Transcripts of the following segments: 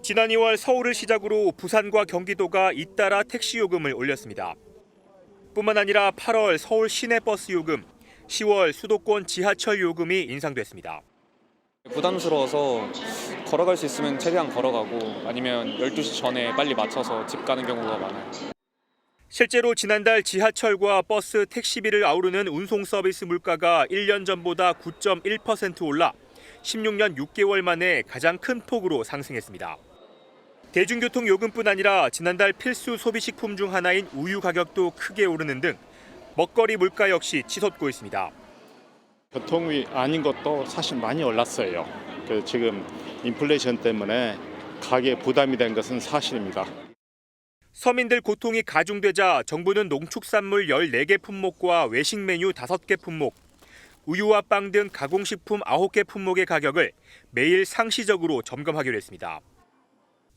지난 2월 서울을 시작으로 부산과 경기도가 잇따라 택시 요금을 올렸습니다. 뿐만 아니라 8월 서울 시내버스 요금, 10월 수도권 지하철 요금이 인상됐습니다. 부담스러워서 걸어갈 수 있으면 최대한 걸어가고 아니면 12시 전에 빨리 맞춰서 집 가는 경우가 많아요. 실제로 지난달 지하철과 버스, 택시비를 아우르는 운송 서비스 물가가 1년 전보다 9.1% 올라 16년 6개월 만에 가장 큰 폭으로 상승했습니다. 대중교통 요금뿐 아니라 지난달 필수 소비식품 중 하나인 우유 가격도 크게 오르는 등 먹거리 물가 역시 치솟고 있습니다. 교통이 아닌 것도 사실 많이 올랐어요. 지금 인플레이션 때문에 가계에 부담이 된 것은 사실입니다. 서민들 고통이 가중되자 정부는 농축산물 14개 품목과 외식 메뉴 5개 품목, 우유와 빵 등 가공식품 9개 품목의 가격을 매일 상시적으로 점검하기로 했습니다.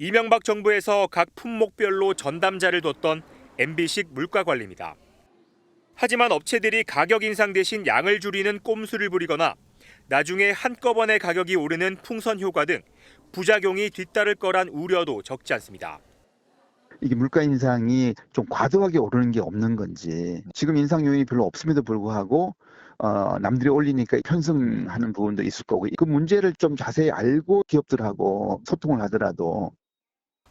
이명박 정부에서 각 품목별로 전담자를 뒀던 MB식 물가 관리입니다. 하지만 업체들이 가격 인상 대신 양을 줄이는 꼼수를 부리거나 나중에 한꺼번에 가격이 오르는 풍선 효과 등 부작용이 뒤따를 거란 우려도 적지 않습니다. 이게 물가 인상이 좀 과도하게 오르는 게 없는 건지, 지금 인상 요인이 별로 없음에도 불구하고 남들이 올리니까 편승하는 부분도 있을 거고, 그 문제를 좀 자세히 알고 기업들하고 소통을 하더라도.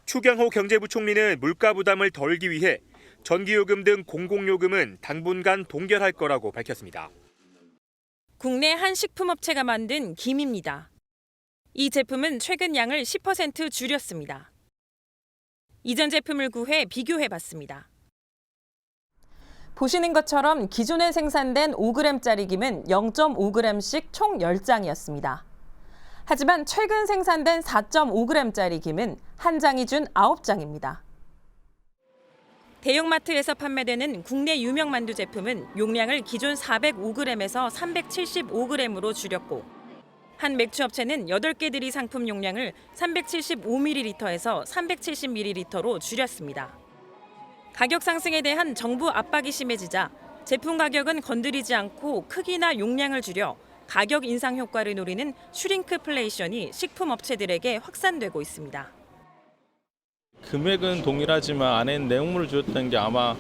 추경호 경제부총리는 물가 부담을 덜기 위해 전기요금 등 공공요금은 당분간 동결할 거라고 밝혔습니다. 국내 한 식품업체가 만든 김입니다. 이 제품은 최근 양을 10% 줄였습니다. 이전 제품을 구해 비교해봤습니다. 보시는 것처럼 기존에 생산된 5g짜리 김은 0.5g씩 총 10장이었습니다. 하지만 최근 생산된 4.5g짜리 김은 한 장이 준 9장입니다. 대형마트에서 판매되는 국내 유명 만두 제품은 용량을 기존 405g에서 375g으로 줄였고, 한 맥주업체는 8개들이 상품 용량을 375ml에서 370ml로 줄였습니다. 가격 상승에 대한 정부 압박이 심해지자 제품 가격은 건드리지 않고 크기나 용량을 줄여 가격 인상 효과를 노리는 슈링크플레이션이 식품업체들에게 확산되고 있습니다. 금액은 동일하지만 안에 내용물을 줄였다는 게 아마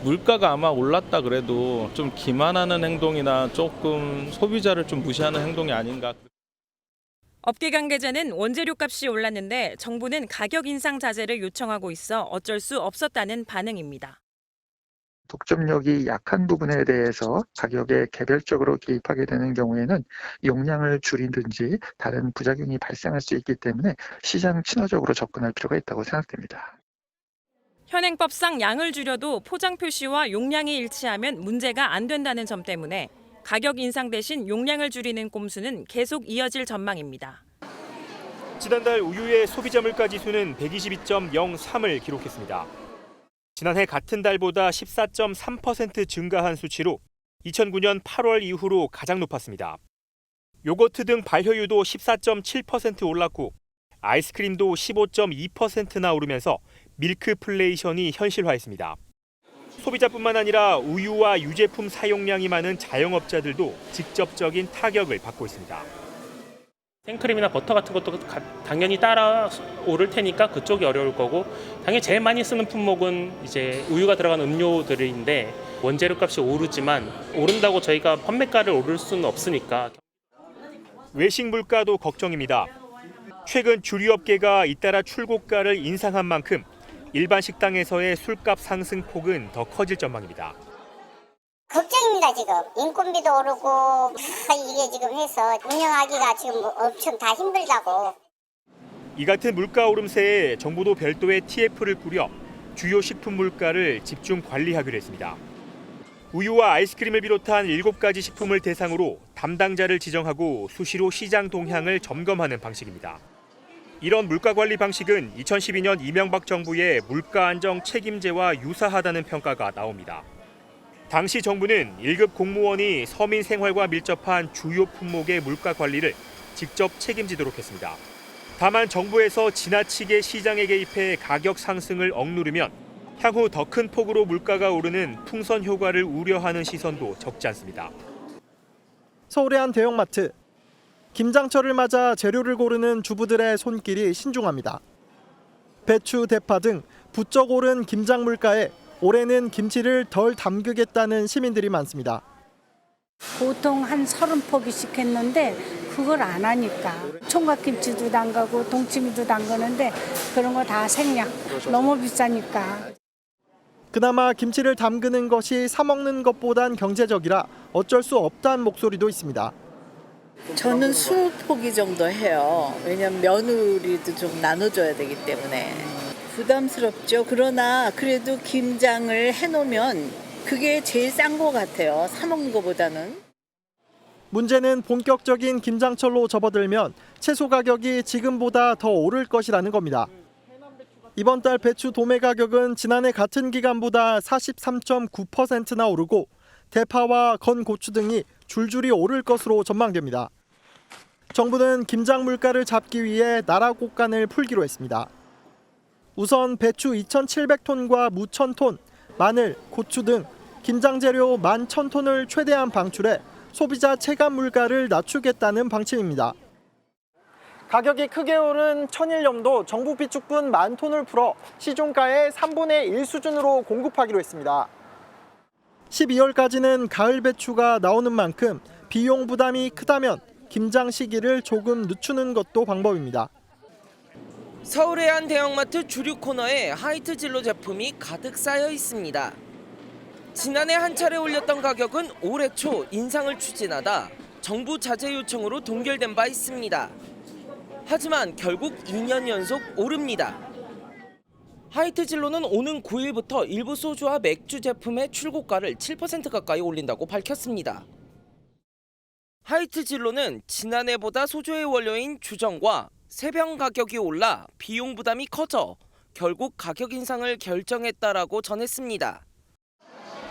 물가가 아마 올랐다 그래도 좀 기만하는 행동이나 조금 소비자를 좀 무시하는 행동이 아닌가. 업계 관계자는 원재료 값이 올랐는데 정부는 가격 인상 자제를 요청하고 있어 어쩔 수 없었다는 반응입니다. 독점력이 약한 부분에 대해서 가격에 개별적으로 개입하게 되는 경우에는 용량을 줄이든지 다른 부작용이 발생할 수 있기 때문에 시장 친화적으로 접근할 필요가 있다고 생각됩니다. 현행법상 양을 줄여도 포장 표시와 용량이 일치하면 문제가 안 된다는 점 때문에 가격 인상 대신 용량을 줄이는 꼼수는 계속 이어질 전망입니다. 지난달 우유의 소비자 물가 지수는 122.03을 기록했습니다. 지난해 같은 달보다 14.3% 증가한 수치로 2009년 8월 이후로 가장 높았습니다. 요거트 등 발효유도 14.7% 올랐고 아이스크림도 15.2%나 오르면서 밀크플레이션이 현실화했습니다. 소비자뿐만 아니라 우유와 유제품 사용량이 많은 자영업자들도 직접적인 타격을 받고 있습니다. 생크림이나 버터 같은 것도 당연히 따라 오를 테니까 그쪽이 어려울 거고, 당연히 제일 많이 쓰는 품목은 이제 우유가 들어간 음료들인데 원재료 값이 오르지만 오른다고 저희가 판매가를 오를 수는 없으니까. 외식 물가도 걱정입니다. 최근 주류업계가 잇따라 출고가를 인상한 만큼 일반 식당에서의 술값 상승폭은 더 커질 전망입니다. 걱정입니다. 지금 인건비도 오르고 이게 지금 해서 운영하기가 지금 엄청 다 힘들다고. 이 같은 물가 오름세에 정부도 별도의 TF를 꾸려 주요 식품 물가를 집중 관리하기로 했습니다. 우유와 아이스크림을 비롯한 7가지 식품을 대상으로 담당자를 지정하고 수시로 시장 동향을 점검하는 방식입니다. 이런 물가 관리 방식은 2012년 이명박 정부의 물가 안정 책임제와 유사하다는 평가가 나옵니다. 당시 정부는 1급 공무원이 서민 생활과 밀접한 주요 품목의 물가 관리를 직접 책임지도록 했습니다. 다만 정부에서 지나치게 시장에 개입해 가격 상승을 억누르면 향후 더 큰 폭으로 물가가 오르는 풍선 효과를 우려하는 시선도 적지 않습니다. 서울의 한 대형마트. 김장철을 맞아 재료를 고르는 주부들의 손길이 신중합니다. 배추, 대파 등 부쩍 오른 김장 물가에 올해는 김치를 덜 담그겠다는 시민들이 많습니다. 보통 한 30포기씩 했는데 그걸 안 하니까 총각김치도 담가고 동치미도 담그는데 그런 거 다 생략. 너무 비싸니까. 그나마 김치를 담그는 것이 사 먹는 것보단 경제적이라 어쩔 수 없다는 목소리도 있습니다. 저는 20포기 정도 해요. 왜냐면 며느리도 좀 나눠줘야 되기 때문에. 부담스럽죠. 그러나 그래도 김장을 해놓으면 그게 제일 싼 것 같아요. 사 먹는 것보다는. 문제는 본격적인 김장철로 접어들면 채소 가격이 지금보다 더 오를 것이라는 겁니다. 이번 달 배추 도매 가격은 지난해 같은 기간보다 43.9%나 오르고 대파와 건 고추 등이 줄줄이 오를 것으로 전망됩니다. 정부는 김장 물가를 잡기 위해 나라 곡간을 풀기로 했습니다. 우선 배추 2,700톤과 무 1,000톤, 마늘, 고추 등 김장 재료 11,000톤을 최대한 방출해 소비자 체감 물가를 낮추겠다는 방침입니다. 가격이 크게 오른 천일염도 정부 비축분 10,000톤을 풀어 시중가의 3분의 1 수준으로 공급하기로 했습니다. 12월까지는 가을 배추가 나오는 만큼 비용 부담이 크다면 김장 시기를 조금 늦추는 것도 방법입니다. 서울의 한 대형마트 주류 코너에 하이트 진로 제품이 가득 쌓여 있습니다. 지난해 한 차례 올렸던 가격은 올해 초 인상을 추진하다 정부 자제 요청으로 동결된 바 있습니다. 하지만 결국 2년 연속 오릅니다. 하이트 진로는 오는 9일부터 일부 소주와 맥주 제품의 출고가를 7% 가까이 올린다고 밝혔습니다. 하이트 진로는 지난해보다 소주의 원료인 주정과 세병 가격이 올라 비용 부담이 커져 결국 가격 인상을 결정했다라고 전했습니다.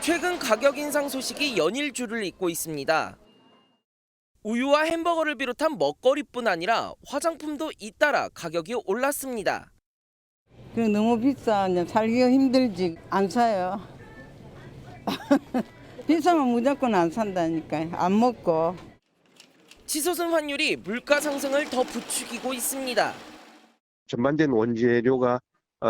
최근 가격 인상 소식이 연일 줄을 잇고 있습니다. 우유와 햄버거를 비롯한 먹거리뿐 아니라 화장품도 잇따라 가격이 올랐습니다. 너무 비싸. 살기가 힘들지. 안 사요. 비싸면 무조건 안 산다니까. 안 먹고. 치솟은 환율이 물가 상승을 더 부추기고 있습니다. 전반된 원재료가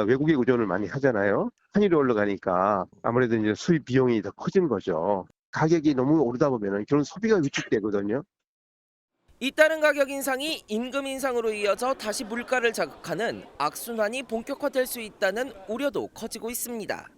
외국에 의존을 많이 하잖아요. 환율이 올라가니까 아무래도 이제 수입 비용이 더 커진 거죠. 가격이 너무 오르다 보면 결국 소비가 위축되거든요. 잇따른 가격 인상이 임금 인상으로 이어져 다시 물가를 자극하는 악순환이 본격화될 수 있다는 우려도 커지고 있습니다.